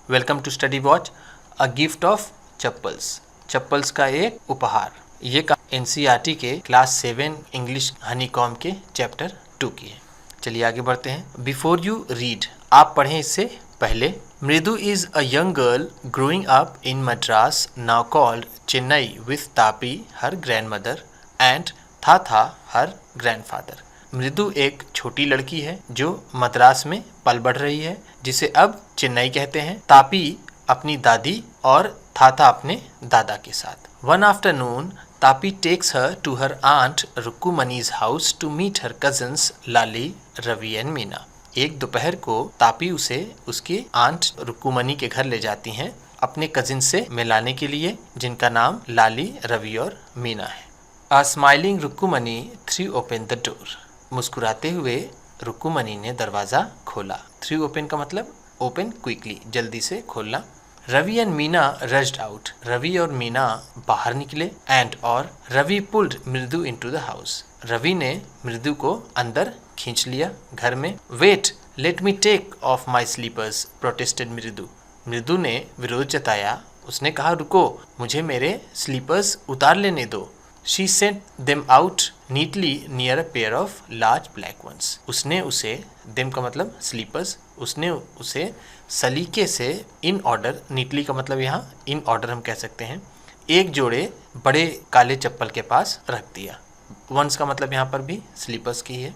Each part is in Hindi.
Welcome to study watch. A gift of chappals, chappals का एक उपहार। ये एनसीईआरटी के क्लास 7 इंग्लिश हनीकॉम के चैप्टर 2 की है। चलिए आगे बढ़ते हैं। बिफोर यू रीड, आप पढ़ें इससे पहले। मृदु is a young girl growing up in Madras now called Chennai with Tapi her grandmother and था हर ग्रैंडफादर। मृदु एक छोटी लड़की है जो मद्रास में पल बढ़ रही है, जिसे अब चेन्नई कहते हैं। तापी अपनी दादी और थाथा अपने दादा के साथ। One afternoon Tapi takes her to her aunt Rukkumani's house to meet her cousins Lali, Ravi and Meena. एक दोपहर को तापी उसे उसकी आंट रुक्कुमनी के घर ले जाती हैं अपने कजिन से मिलाने के लिए, जिनका नाम लाली, रवि और मीना है। A smiling Rukkumani threw open the door. मुस्कुराते हुए रुक्कुमनी ने दरवाजा खोला। थ्री ओपन का मतलब ओपन क्विकली, जल्दी से खोलना। Ravi and Meena rushed out. Ravi और मीना बाहर निकले। एंड और Ravi pulled Mridu into the house. Ravi ने मृदु को अंदर खींच लिया घर में। Wait, let me take off my slippers, protested Mridu. Mridu ने विरोध जताया। उसने कहा, रुको, मुझे मेरे स्लीपर्स उतार लेने दो। She set them out neatly near a pair of large black ones. उसने उसे, them का मतलब स्लीपर्स, उसने उसे सलीके से इन ऑर्डर, नीटली का मतलब यहाँ इन ऑर्डर हम कह सकते हैं, एक जोड़े बड़े काले चप्पल के पास रख दिया। वंस का मतलब यहाँ पर भी स्लीपर्स की है।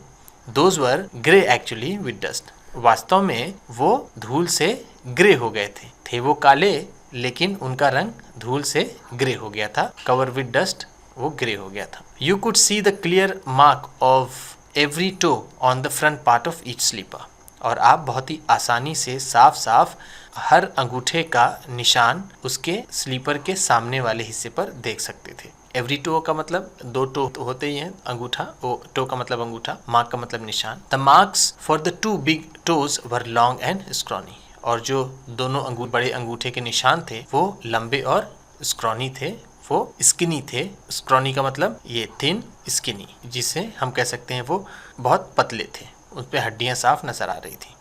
Those were grey actually with dust. वास्तव में वो धूल से ग्रे हो गए थे वो काले, लेकिन उनका रंग धूल से ग्रे हो गया था। कवर विद डस्ट, वो ग्रे हो गया था। You could see the clear mark of every toe on the front part of each slipper. और आप बहुत ही आसानी से साफ साफ हर अंगूठे का निशान उसके स्लीपर के सामने वाले हिस्से पर देख सकते थे। एवरी टो का मतलब दो टो होते ही हैं, अंगूठा, वो टो का मतलब अंगूठा, मार्क का मतलब निशान। The marks for the two big toes were long and scrawny. और जो दोनों बड़े अंगूठे के निशान थे वो लंबे और स्क्रॉनी थे, वो स्किनी थे। स्क्रॉनी का मतलब ये थिन, स्किनी, जिसे हम कह सकते हैं वो बहुत पतले थे, उन पे हड्डियां साफ नजर आ रही थी।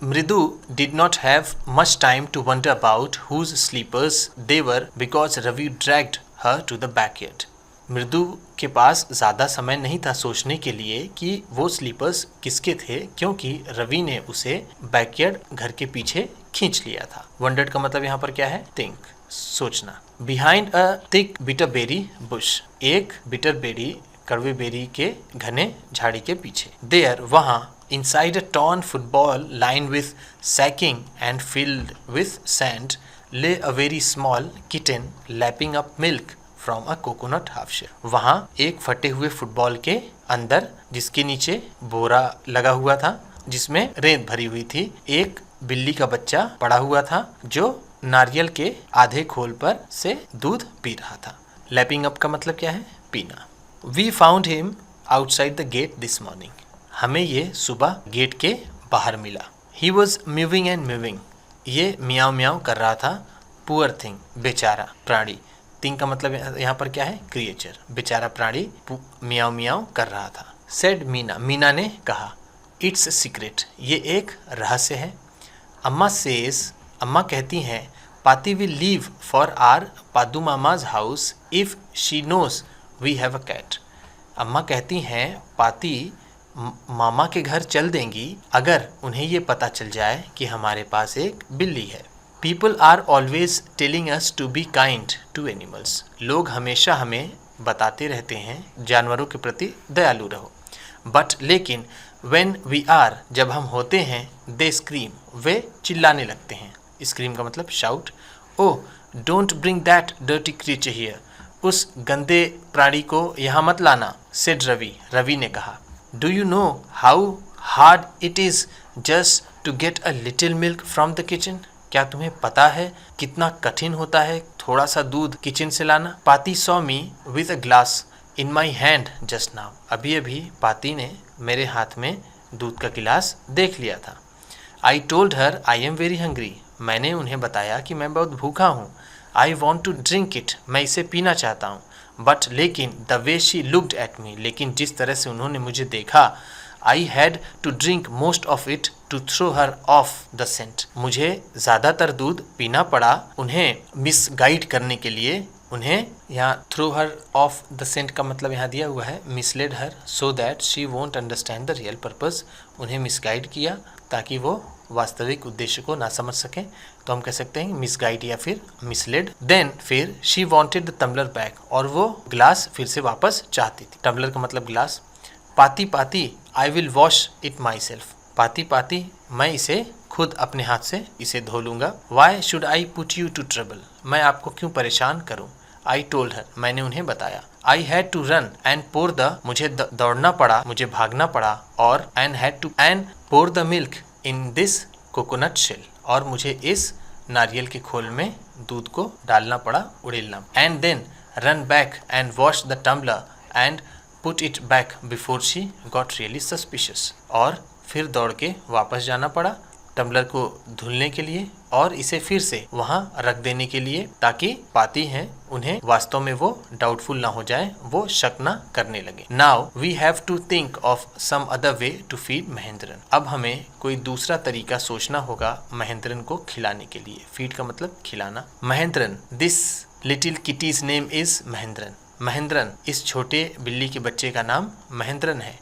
Mridu did not have much time to wonder about whose slippers they were because Ravi dragged her to the backyard. Mridu के पास ज़्यादा समय नहीं था सोचने के लिए कि वो स्लीपर्स किसके थे, क्योंकि रवि ने उसे बैकयार्ड, घर के पीछे खींच लिया था। वंडर्ड का मतलब यहाँ पर क्या है, थिंक, सोचना। Behind a thick bitter berry bush. एक बिटर बेरी, कड़वे बेरी के घने झाड़ी के पीछे। देयर, वहाँ, inside a torn football lined with sacking and filled with sand, lay a very small kitten lapping up milk from a coconut half shell. वहाँ एक फटे हुए फुटबॉल के अंदर, जिसके नीचे बोरा लगा हुआ था जिसमें रेत भरी हुई थी, एक बिल्ली का बच्चा पड़ा हुआ था जो नारियल के आधे खोल पर से दूध पी रहा था। लैपिंग अप का मतलब क्या है, पीना। We found him outside the gate this morning. हमें ये सुबह गेट के बाहर मिला। He was moving and moving. ये मियाव मियाव कर रहा था। पुअर थिंग, बेचारा प्राणी। थिंग का मतलब यहाँ पर क्या है, क्रिएचर। बेचारा प्राणी मियाव मियाव कर रहा था। सेड मीना, मीना ने कहा, इट्स सीक्रेट, ये एक रहस्य है। अम्मा सेज, अम्मा कहती हैं, Paati will leave for our Padu Mama's house if she knows we have a cat. अम्मा कहती हैं पाती मामा के घर चल देंगी अगर उन्हें ये पता चल जाए कि हमारे पास एक बिल्ली है। People are always telling us to be kind to animals. लोग हमेशा हमें बताते रहते हैं जानवरों के प्रति दयालु रहो। बट लेकिन वेन वी आर, जब हम होते हैं, दे स्क्रीम, वे चिल्लाने लगते हैं। स्क्रीम का मतलब shout. Oh, don't bring that dirty creature here. उस गंदे प्राणी को यहाँ मत लाना। सेड रवि, रवि ने कहा। Do you know how hard it is just to get a little milk from the kitchen. क्या तुम्हें पता है कितना कठिन होता है थोड़ा सा दूध किचन से लाना। पाती saw me with a glass in my hand just now. अभी अभी पाती ने मेरे हाथ में दूध का गिलास देख लिया था। I told her I am very hungry. मैंने उन्हें बताया कि मैं बहुत भूखा हूँ। I want to drink it, मैं इसे पीना चाहता हूँ। बट लेकिन the way she looked at me, लेकिन जिस तरह से उन्होंने मुझे देखा, I had to drink most of it to throw her off the scent. मुझे ज़्यादातर दूध पीना पड़ा उन्हें मिसगाइड करने के लिए। उन्हें यहाँ throw her off the scent का मतलब यहाँ दिया हुआ है mislead her so that she won't understand the real purpose. उन्हें मिसगाइड किया ताकि वो वास्तविक उद्देश्य को ना समझ सकें, तो हम कह सकते हैं मिसगाइड या फिर मिसलेड। देन फिर she wanted the tumbler back, और वो ग्लास फिर से वापस चाहती थी। टम्बलर का मतलब ग्लास। पाती पाती I will wash it my self. पाती पाती मैं इसे खुद अपने हाथ से इसे धो लूँगा। Why should I put you to trouble, मैं आपको क्यों परेशान करूँ। आई टोल्ड हर, मैंने उन्हें बताया। I had to run and pour the, मुझे दौड़ना पड़ा, मुझे भागना पड़ा। और and pour the milk in this coconut shell, और मुझे इस नारियल के खोल में दूध को डालना पड़ा, उड़ेलना। And then run back and wash the tumbler and put it back before she got really suspicious, और फिर दौड़ के वापस जाना पड़ा टम्बलर को धुलने के लिए और इसे फिर से वहां रख देने के लिए, ताकि पाती हैं उन्हें वास्तव में वो डाउटफुल ना हो जाए, वो शक ना करने लगे। Now we have to think of some other way to feed Mahendran. अब हमें कोई दूसरा तरीका सोचना होगा महेंद्रन को खिलाने के लिए। फीड का मतलब खिलाना। Mahendran, this little kitty's name is Mahendran. Mahendran, इस छोटे बिल्ली के बच्चे का नाम महेंद्रन है।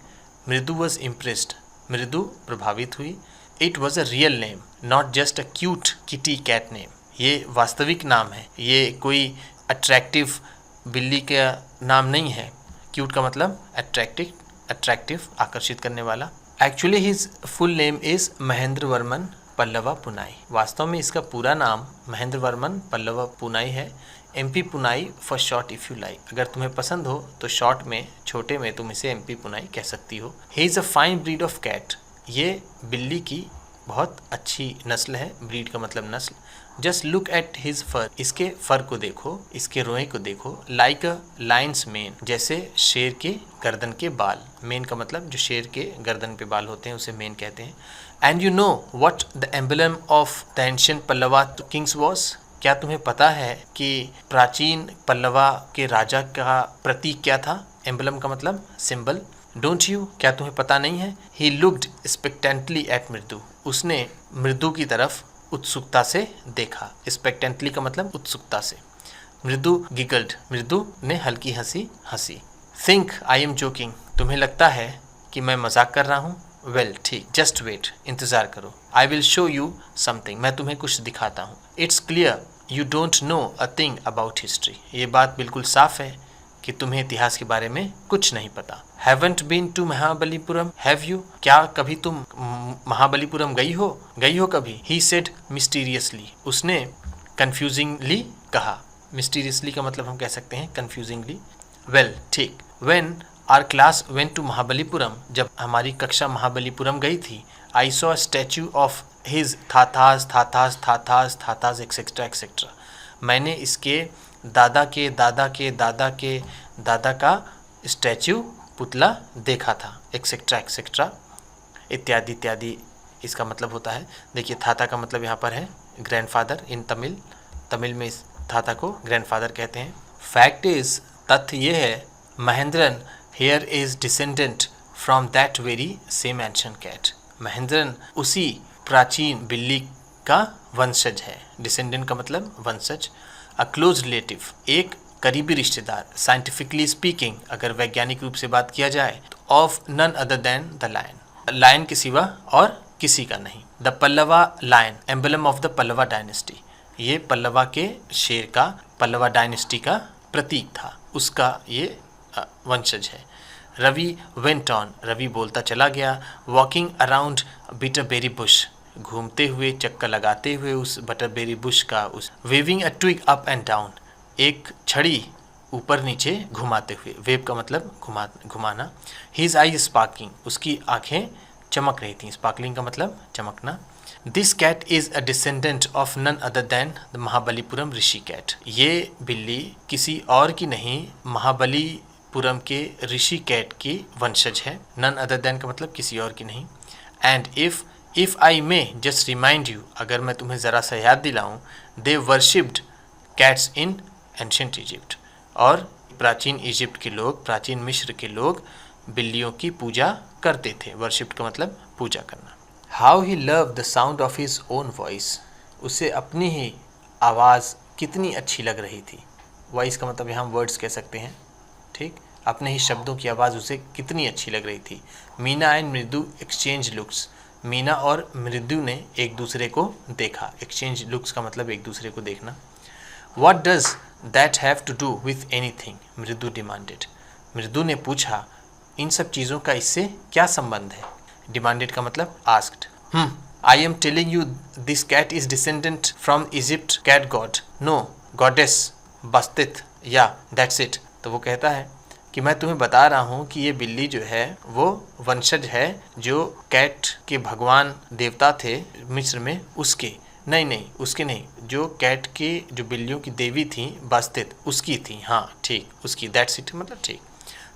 मृदु वॉज इम्प्रेस्ड, मृदु प्रभावित हुई। It was a real name, not just a cute kitty cat name. ये वास्तविक नाम है, ये कोई अट्रैक्टिव बिल्ली का नाम नहीं है। क्यूट का मतलब अट्रैक्टिव, आकर्षित करने वाला। Actually his full name is Mahendra Varman Pallava Punai. वास्तव में इसका पूरा नाम महेंद्र वर्मन पल्लवा पुनाई है। MP पुनाई for short if you like. अगर तुम्हें पसंद हो तो शॉर्ट में, छोटे में तुम इसे MP पुनाई कह सकती हो। He is a fine breed of cat. ये बिल्ली की बहुत अच्छी नस्ल है। ब्रीड का मतलब नस्ल। जस्ट लुक एट हिज फर, इसके फर को देखो, इसके रोए को देखो। लाइक अ लायंस मेन, जैसे शेर के गर्दन के बाल। मेन का मतलब जो शेर के गर्दन पे बाल होते हैं उसे मेन कहते हैं। And you know what the emblem of the ancient Pallava Kings was. क्या तुम्हें पता है कि प्राचीन पल्लवा के राजा का प्रतीक क्या था। एम्बलम का मतलब सिंबल। डोंट यू, क्या तुम्हें पता नहीं है। ही लुक्ड एक्सपेक्टेंटली एट मृदु, उसने मृदु की तरफ उत्सुकता से देखा। एक्सपेक्टेंटली का मतलब उत्सुकता से। मृदु गिगल्ड, मृदु ने हल्की हंसी हंसी। थिंक आई एम जोकिंग, तुम्हें लगता है कि मैं मजाक कर रहा हूँ। वेल ठीक, जस्ट वेट, इंतज़ार करो। I will show you something, मैं तुम्हें कुछ दिखाता हूँ। It's clear you don't know a thing about history. ये बात बिल्कुल साफ है कि तुम्हें इतिहास के बारे में कुछ नहीं पता। Haven't been to Mahabalipuram, have you, क्या कभी तुम महाबलीपुरम गई हो कभी। ही सेड मिस्टीरियसली, उसने कन्फ्यूजिंगली कहा। मिस्टीरियसली का मतलब हम कह सकते हैं कन्फ्यूजिंगली। वेल ठीक, when our class went to Mahabalipuram, जब हमारी कक्षा महाबलीपुरम गई थी। I saw a statue of his Thatha's etcetera etcetera. मैंने इसके दादा के दादा के दादा के दादा का स्टैचू, पुतला देखा था। एक्सेट्रा एक्सेट्रा, इत्यादि इत्यादि इसका मतलब होता है। देखिए थाता का मतलब यहाँ पर है ग्रैंडफादर इन तमिल में इस थाता को ग्रैंडफादर कहते हैं। फैक्ट इज, तथ्य ये है, Mahendran here is descendant from that very same ancient cat. Mahendran उसी प्राचीन बिल्ली का वंशज है। डिसेंडेंट का मतलब वंशज। अ क्लोज रिलेटिव, एक करीबी रिश्तेदार। साइंटिफिकली स्पीकिंग, अगर वैज्ञानिक रूप से बात किया जाए तो of none other than the lion, lion के सिवा और किसी का नहीं। The Pallava lion, emblem of the Pallava dynasty, ये पल्लवा के शेर का, पल्लवा डायनेस्टी का प्रतीक था, उसका ये वंशज है। रवि वेंट ऑन, रवि बोलता चला गया। वॉकिंग अराउंड बिटरबेरी बुश, घूमते हुए, चक्कर लगाते हुए उस बटरबेरी बुश का, उस waving a twig up and down, एक छड़ी ऊपर नीचे घुमाते हुए। वेव का मतलब घुमाना। हिज आई स्पार्किंग, उसकी आंखें चमक रही थी। स्पार्कलिंग का मतलब चमकना। This cat is a descendant of none other than the Mahabalipuram Rishi cat, ये बिल्ली किसी और की नहीं, महाबलीपुरम के ऋषि कैट की वंशज है। नन अदर देन का मतलब किसी और की नहीं। And if I may just remind you, अगर मैं तुम्हें ज़रा सा याद दिलाऊं, they worshipped cats in ancient Egypt, और प्राचीन इजिप्ट के लोग, प्राचीन मिस्र के लोग बिल्लियों की पूजा करते थे। वर्शिप्ड का मतलब पूजा करना। How he love the sound of his own voice, उसे अपनी ही आवाज़ कितनी अच्छी लग रही थी। वॉइस का मतलब यहाँ वर्ड्स कह सकते हैं, ठीक। अपने ही शब्दों की आवाज़ उसे कितनी अच्छी लग रही थी। मीना एंड मृदु एक्सचेंज लुक्स, मीना और मृदु ने एक दूसरे को देखा। एक्सचेंज लुक्स का मतलब एक दूसरे को देखना। What does that have to do with anything, Mridu demanded, Mridu ने पूछा इन सब चीज़ों का इससे क्या संबंध है। डिमांडेड का मतलब asked. I am telling you this cat is descendant from Egypt cat god, no goddess Bastet, या दैट्स इट। तो वो कहता है कि मैं तुम्हें बता रहा हूँ कि ये बिल्ली जो है वो वंशज है जो कैट के भगवान देवता थे मिस्र में, उसके नहीं उसके नहीं, जो कैट के जो बिल्लियों की देवी थी बस्तित, उसकी थी। हाँ ठीक, उसकी, दैट्स इट मतलब ठीक।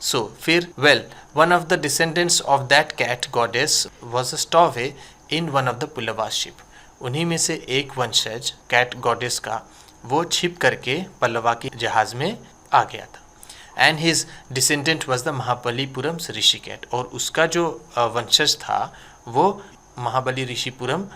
सो फिर well one of the descendants of that cat goddess was stowaway in one of the Pallava ship, उन्हीं में से एक वंशज कैट गॉडेस का वो छिप करके पल्लवा के जहाज में आ गया था। And his descendant was the Mahabalipuram Rishi cat, और उसका जो वंशज था वो महाबली ऋषिपुरम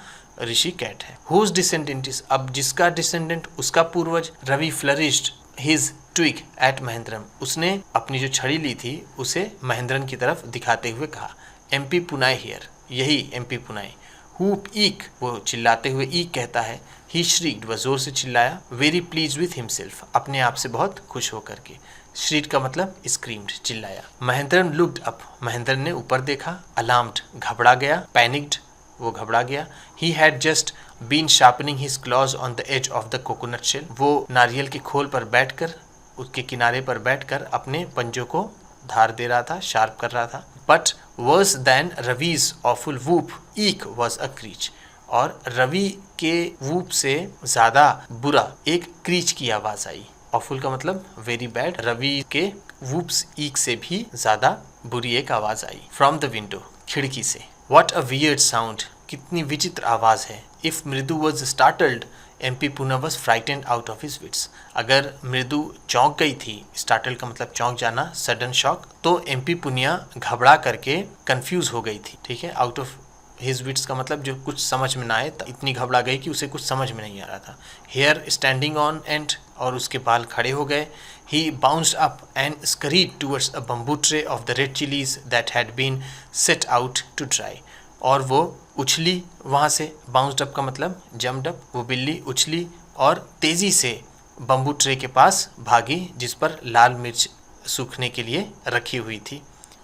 ऋषि कैट है। हुज डिसेंडेंट इज, अब जिसका डिसेंडेंट उसका पूर्वज Ravi flourished his twig at Mahendram, उसने अपनी जो छड़ी ली थी उसे महेंद्रन की तरफ दिखाते हुए कहा एमपी पुनाई हियर, यही एमपी पुनाई। हुप ईक, वो चिल्लाते हुए ईक कहता है। ही श्रीक्ड, वह जोर से चिल्लाया। वेरी प्लीज विथ हिमसेल्फ, अपने आप से बहुत खुश होकर के। श्रीड का मतलब स्क्रीम्ड, चिल्लाया। महेंद्रन लुक्ड अप, महेंद्रन ने ऊपर देखा। अलार्म्ड, घबरा गया। पैनिक्ड, वो घबरा गया। He had just been sharpening his claws on the edge of the coconut shell, वो नारियल के खोल पर बैठकर, उसके किनारे पर बैठकर अपने पंजों को धार दे रहा था, शार्प कर रहा था। But verse then Ravi's awful whoop ईक was a crèche, और रवि के वूप से ज़्यादा बुरा एक क्रीच की आवाज़ आई। ऑफुल का मतलब वेरी बैड, रवि के वूप्स ईक से भी ज़्यादा बुरी एक आवाज़ आई। फ्रॉम द विंडो, खिड़की से। व्हाट अ वियर्ड साउंड, कितनी विचित्र आवाज़ है। इफ़ मृदु वॉज स्टार्टल्ड एमपी पुना was frightened out of his wits, अगर मृदु चौंक गई थी, स्टार्टल्ड का मतलब चौंक जाना, सडन शॉक, तो एमपी पुनिया घबरा करके कंफ्यूज हो गई थी, ठीक है। आउट ऑफ हिज विट्स का मतलब जो कुछ समझ में ना आए, इतनी घबरा गई कि उसे कुछ समझ में नहीं आ रहा था। हेयर स्टैंडिंग ऑन एंड, और उसके बाल खड़े हो गए। He bounced up and scurried towards a bamboo tray of the red chillies that had been set out to dry, और वो उछली वहाँ से। बाउंस्ड अप का मतलब जम्प्ड अप, वो बिल्ली उछली और तेज़ी से बम्बू ट्रे के पास भागी जिस पर लाल मिर्च सूखने के लिए रखी हुई थी,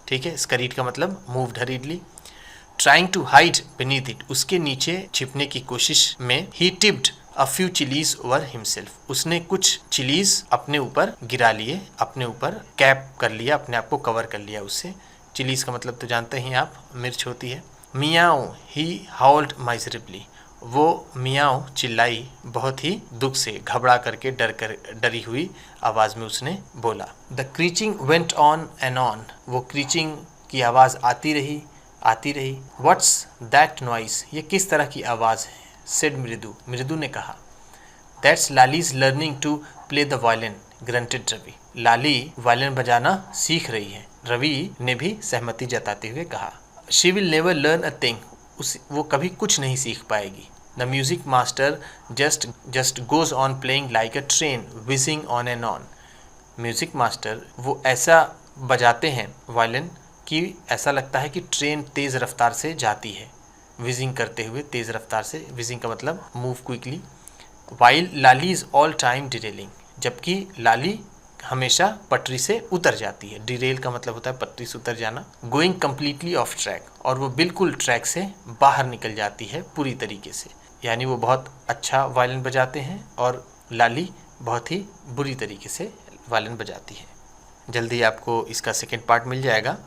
ठीक है। स्करीड का मतलब moved hurriedly. Trying to hide beneath it, उसके नीचे छिपने की कोशिश में। He tipped a few chillies over himself, उसने कुछ चिलीज अपने ऊपर गिरा लिए, अपने ऊपर कैप कर लिया, अपने आप को कवर कर लिया उससे। चिलीज का मतलब तो जानते ही आप, मिर्च होती है। मियाओ ही हाउल्ड माइजरेबली, वो मियाओ चिल्लाई बहुत ही दुख से, घबरा करके, डरी हुई आवाज़ में उसने बोला। The screeching went on and on, वो क्रीचिंग की आवाज़ आती रही आती रही। व्हाट्स दैट नॉइस, ये किस तरह की आवाज़ है। सेड मृदु, मृदु ने कहा। That's Lali's learning to play the violin, grunted Ravi, Lali violin बजाना सीख रही है, रवि ने भी सहमति जताते हुए कहा। She will never learn a thing, वो कभी कुछ नहीं सीख पाएगी। The music master just goes on playing like a train wheezing on and on, music master वो ऐसा बजाते हैं वायलिन कि ऐसा लगता है कि ट्रेन तेज़ रफ्तार से जाती है, विजिंग करते हुए तेज़ रफ्तार से। विजिंग का मतलब move quickly. While Lali is all time derailing, जबकि लाली हमेशा पटरी से उतर जाती है। डिरेल का मतलब होता है पटरी से उतर जाना। गोइंग कम्प्लीटली ऑफ ट्रैक, और वो बिल्कुल ट्रैक से बाहर निकल जाती है पूरी तरीके से, यानी वो बहुत अच्छा वायलिन बजाते हैं और लाली बहुत ही बुरी तरीके से वायलिन बजाती है। जल्दी आपको इसका सेकेंड पार्ट मिल जाएगा।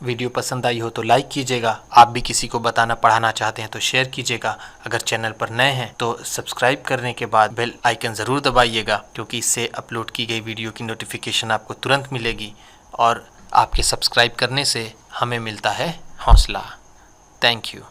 वीडियो पसंद आई हो तो लाइक कीजिएगा। आप भी किसी को बताना पढ़ाना चाहते हैं तो शेयर कीजिएगा। अगर चैनल पर नए हैं तो सब्सक्राइब करने के बाद बेल आइकन ज़रूर दबाइएगा, क्योंकि इससे अपलोड की गई वीडियो की नोटिफिकेशन आपको तुरंत मिलेगी, और आपके सब्सक्राइब करने से हमें मिलता है हौसला। Thank you.